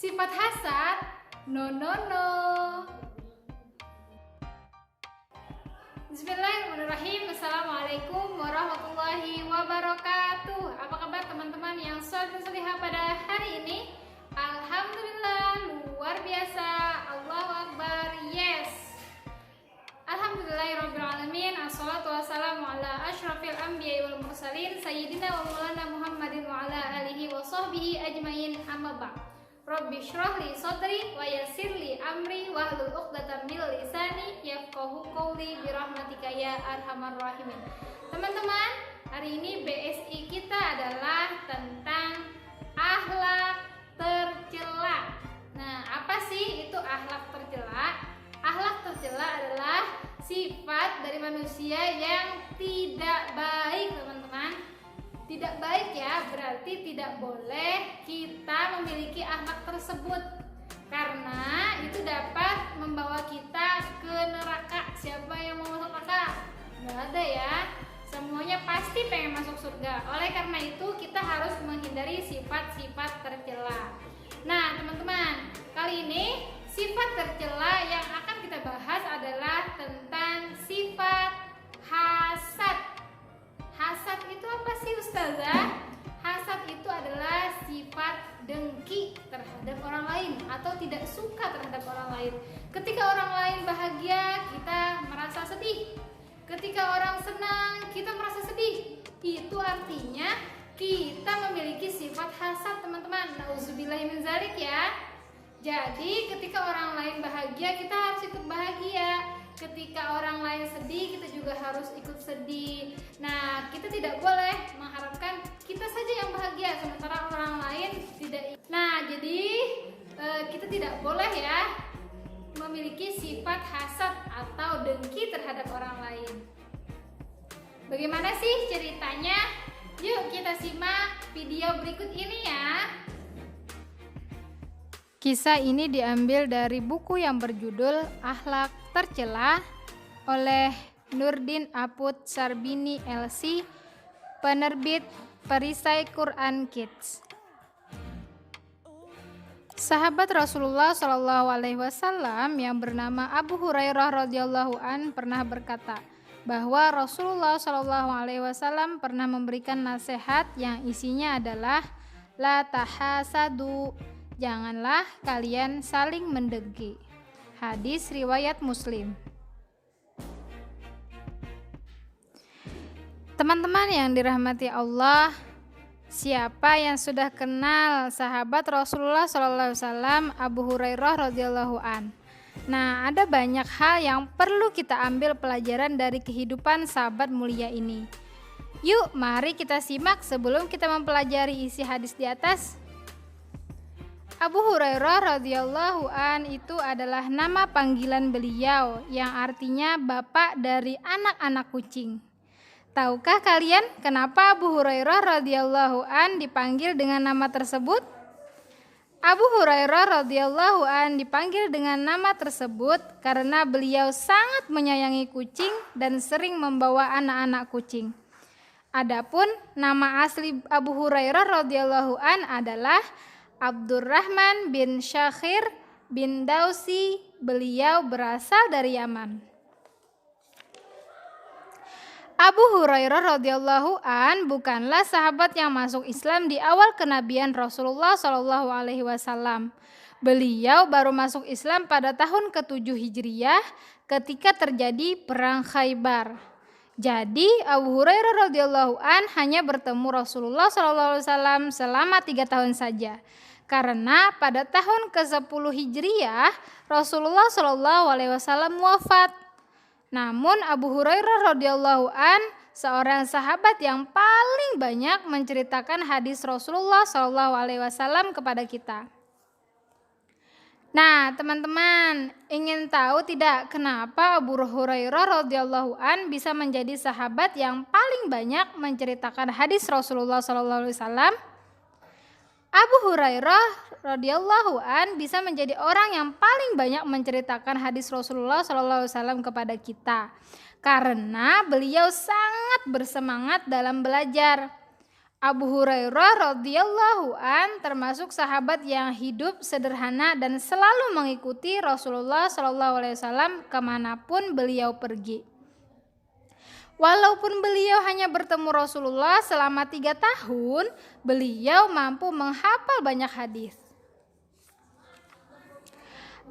Sifat hasad? No. Bismillahirrahmanirrahim. Assalamualaikum warahmatullahi wabarakatuh. Apa kabar teman-teman yang soleh dan solehah pada hari ini? Alhamdulillah, luar biasa. Allahu Akbar, yes. Alhamdulillahirrabbilalamin. Assalatu wassalamu ala ashrafil anbiya wal mursalin Sayyidina wa maulana Muhammadin wa ala alihi wa sahbihi ajmain, amma ba'd. Rabbi shrah li sadri wa yassir li amri wahlul 'uqdatam min lisani yafqahu qawli birahmatika ya arhamar rahimin. Teman-teman, hari ini BSI kita adalah tentang akhlak tercela. Nah, apa sih itu akhlak tercela? Akhlak tercela adalah sifat dari manusia yang tidak baik, teman-teman. Tidak baik ya, berarti tidak boleh kita memiliki akhlak tersebut, karena itu dapat membawa kita ke neraka. Siapa yang mau masuk neraka? Nggak ada ya, semuanya pasti pengen masuk surga. Oleh karena itu kita harus menghindari sifat-sifat tercela. Nah teman-teman, kali ini sifat tercela yang akan kita bahas adalah tentang sifat hasad. Hasad itu apa sih Ustazah? Hasad itu adalah sifat dengki terhadap orang lain atau tidak suka terhadap orang lain. Ketika orang lain bahagia, kita merasa sedih. Ketika orang senang, kita merasa sedih. Itu artinya kita memiliki sifat hasad, teman-teman. Nauzubillahi min dzalik ya. Jadi ketika orang lain bahagia, kita harus ikut bahagia. Ketika orang lain sedih, kita juga harus ikut sedih. Nah, kita tidak boleh mengharapkan kita saja yang bahagia sementara orang lain tidak. Nah, jadi kita tidak boleh ya memiliki sifat hasad atau dengki terhadap orang lain. Bagaimana sih ceritanya? Yuk kita simak video berikut ini ya. Kisah ini diambil dari buku yang berjudul Akhlak Tercela oleh Nurdin Apud Sarbini LC, penerbit Perisai Quran Kids. Sahabat Rasulullah SAW yang bernama Abu Hurairah radhiyallahu an pernah berkata bahwa Rasulullah SAW pernah memberikan nasihat yang isinya adalah la tahasadu, janganlah kalian saling mendengki. Hadis riwayat Muslim. Teman-teman yang dirahmati Allah, siapa yang sudah kenal sahabat Rasulullah SAW Abu Hurairah radhiyallahu an? Nah, ada banyak hal yang perlu kita ambil pelajaran dari kehidupan sahabat mulia ini. Yuk, mari kita simak sebelum kita mempelajari isi hadis di atas. Abu Hurairah radhiyallahu an itu adalah nama panggilan beliau yang artinya bapak dari anak-anak kucing. Tahukah kalian kenapa Abu Hurairah radhiyallahu an dipanggil dengan nama tersebut? Abu Hurairah radhiyallahu an dipanggil dengan nama tersebut karena beliau sangat menyayangi kucing dan sering membawa anak-anak kucing. Adapun nama asli Abu Hurairah radhiyallahu an adalah Abdurrahman bin Syakhir bin Dausi. Beliau berasal dari Yaman. Abu Hurairah radhiyallahu an bukanlah sahabat yang masuk Islam di awal kenabian Rasulullah SAW. Beliau baru masuk Islam pada tahun ke-7 Hijriyah ketika terjadi perang Khaybar. Jadi Abu Hurairah radhiyallahu an hanya bertemu Rasulullah SAW selama 3 tahun saja. Karena pada tahun ke-10 Hijriyah Rasulullah SAW wafat. Namun Abu Hurairah radhiyallahu an seorang sahabat yang paling banyak menceritakan hadis Rasulullah SAW kepada kita. Nah, teman-teman, ingin tahu tidak kenapa Abu Hurairah radhiyallahu an bisa menjadi sahabat yang paling banyak menceritakan hadis Rasulullah SAW? Abu Hurairah radhiyallahu an bisa menjadi orang yang paling banyak menceritakan hadis Rasulullah SAW kepada kita karena beliau sangat bersemangat dalam belajar. Abu Hurairah radhiyallahu an termasuk sahabat yang hidup sederhana dan selalu mengikuti Rasulullah SAW kemanapun beliau pergi. Walaupun beliau hanya bertemu Rasulullah selama 3 tahun, beliau mampu menghafal banyak hadis.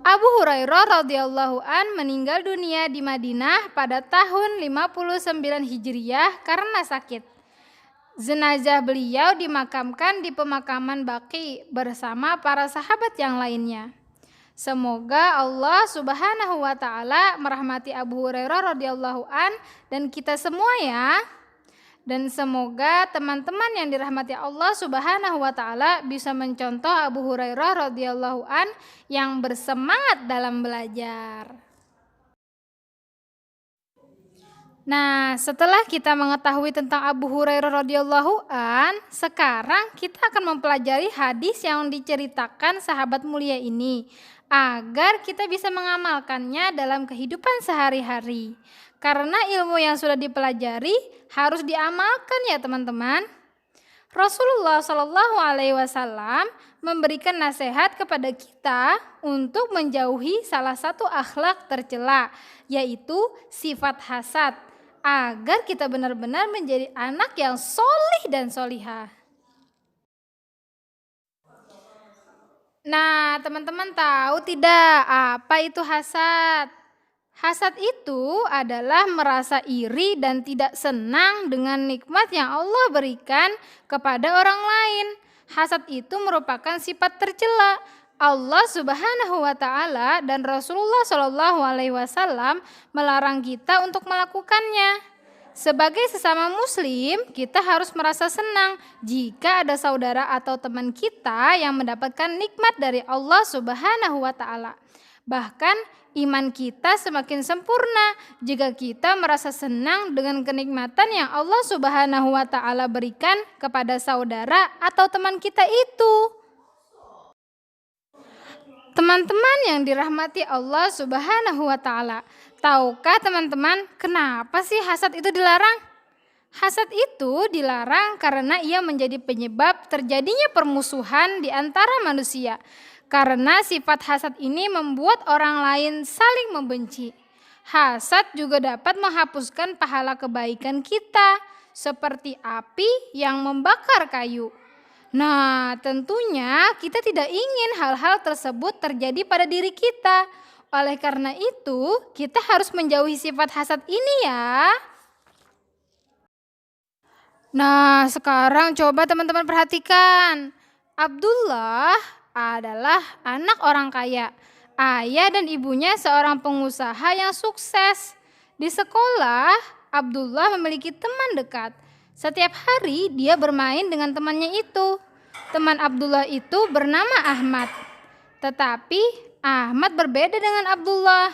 Abu Hurairah radhiyallahu an meninggal dunia di Madinah pada tahun 59 Hijriah karena sakit. Jenazah beliau dimakamkan di pemakaman Baqi bersama para sahabat yang lainnya. Semoga Allah Subhanahu wa taala merahmati Abu Hurairah radhiyallahu an dan kita semua ya. Dan semoga teman-teman yang dirahmati Allah Subhanahu wa taala bisa mencontoh Abu Hurairah radhiyallahu an yang bersemangat dalam belajar. Nah, setelah kita mengetahui tentang Abu Hurairah radhiyallahu an, sekarang kita akan mempelajari hadis yang diceritakan sahabat mulia ini agar kita bisa mengamalkannya dalam kehidupan sehari-hari. Karena ilmu yang sudah dipelajari harus diamalkan ya teman-teman. Rasulullah SAW memberikan nasihat kepada kita untuk menjauhi salah satu akhlak tercela, yaitu sifat hasad, agar kita benar-benar menjadi anak yang solih dan solihah. Nah, teman-teman tahu tidak apa itu hasad? Hasad itu adalah merasa iri dan tidak senang dengan nikmat yang Allah berikan kepada orang lain. Hasad itu merupakan sifat tercela. Allah Subhanahu wa taala dan Rasulullah SAW melarang kita untuk melakukannya. Sebagai sesama muslim, kita harus merasa senang jika ada saudara atau teman kita yang mendapatkan nikmat dari Allah Subhanahu wa taala. Bahkan iman kita semakin sempurna jika kita merasa senang dengan kenikmatan yang Allah Subhanahu wa taala berikan kepada saudara atau teman kita itu. Teman-teman yang dirahmati Allah Subhanahu wa taala, tahukah teman-teman kenapa sih hasad itu dilarang? Hasad itu dilarang karena ia menjadi penyebab terjadinya permusuhan di antara manusia. Karena sifat hasad ini membuat orang lain saling membenci. Hasad juga dapat menghapuskan pahala kebaikan kita, seperti api yang membakar kayu. Nah, tentunya kita tidak ingin hal-hal tersebut terjadi pada diri kita. Oleh karena itu, kita harus menjauhi sifat hasad ini ya. Nah, sekarang coba teman-teman perhatikan. Abdullah adalah anak orang kaya. Ayah dan ibunya seorang pengusaha yang sukses. Di sekolah, Abdullah memiliki teman dekat. Setiap hari dia bermain dengan temannya itu. Teman Abdullah itu bernama Ahmad. Tetapi Ahmad berbeda dengan Abdullah.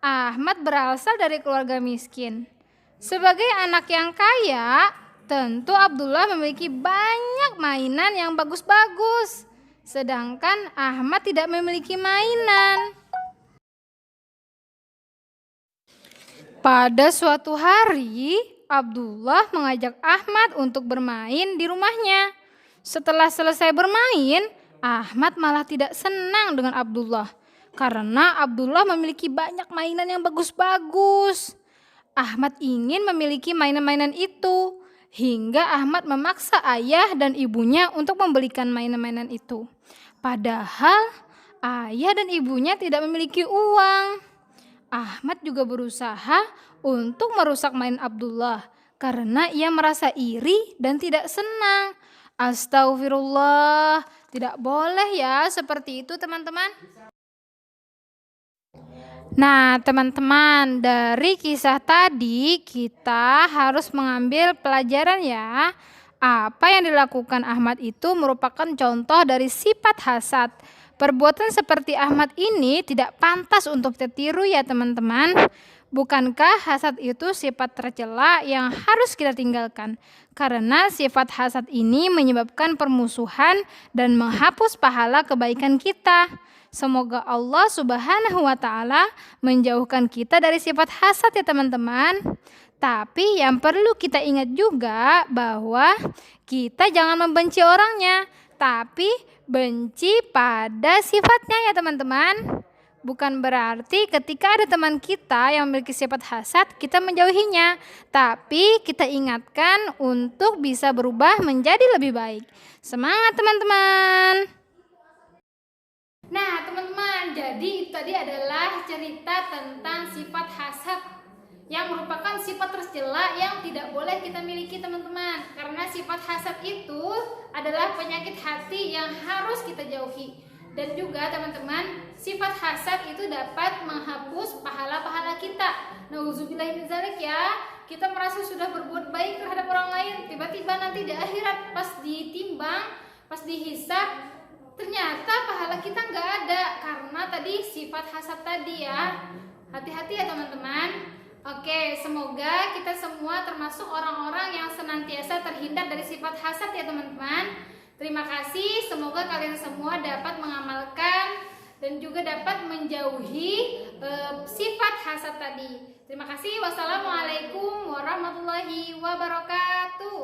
Ahmad berasal dari keluarga miskin. Sebagai anak yang kaya, tentu Abdullah memiliki banyak mainan yang bagus-bagus. Sedangkan Ahmad tidak memiliki mainan. Pada suatu hari, Abdullah mengajak Ahmad untuk bermain di rumahnya. Setelah selesai bermain, Ahmad malah tidak senang dengan Abdullah karena Abdullah memiliki banyak mainan yang bagus-bagus. Ahmad ingin memiliki mainan-mainan itu, hingga Ahmad memaksa ayah dan ibunya untuk membelikan mainan-mainan itu. Padahal ayah dan ibunya tidak memiliki uang. Ahmad juga berusaha untuk merusak mainan Abdullah karena ia merasa iri dan tidak senang. Astagfirullah, tidak boleh ya seperti itu teman-teman. Nah teman-teman, dari kisah tadi kita harus mengambil pelajaran ya. Apa yang dilakukan Ahmad itu merupakan contoh dari sifat hasad. Perbuatan seperti Ahmad ini tidak pantas untuk kita tiru ya teman-teman. Bukankah hasad itu sifat tercela yang harus kita tinggalkan? Karena sifat hasad ini menyebabkan permusuhan dan menghapus pahala kebaikan kita. Semoga Allah Subhanahu wa Ta'ala menjauhkan kita dari sifat hasad ya teman-teman. Tapi yang perlu kita ingat juga bahwa kita jangan membenci orangnya, tapi benci pada sifatnya ya teman-teman. Bukan berarti ketika ada teman kita yang memiliki sifat hasad, kita menjauhinya. Tapi kita ingatkan untuk bisa berubah menjadi lebih baik. Semangat teman-teman! Nah teman-teman, jadi itu tadi adalah cerita tentang sifat hasad yang merupakan sifat tercela yang tidak boleh kita miliki teman-teman. Karena sifat hasad itu adalah penyakit hati yang harus kita jauhi. Dan juga teman-teman, sifat hasad itu dapat menghapus pahala-pahala kita. Nauzubillah min dzalik ya. Kita merasa sudah berbuat baik terhadap orang lain, tiba-tiba nanti di akhirat pas ditimbang, pas dihisab, ternyata pahala kita nggak ada karena tadi sifat hasad tadi ya. Hati-hati ya teman-teman. Oke, semoga kita semua termasuk orang-orang yang senantiasa terhindar dari sifat hasad ya teman-teman. Terima kasih, semoga kalian semua dapat mengamalkan dan juga dapat menjauhi sifat hasad tadi. Terima kasih. Wassalamualaikum warahmatullahi wabarakatuh.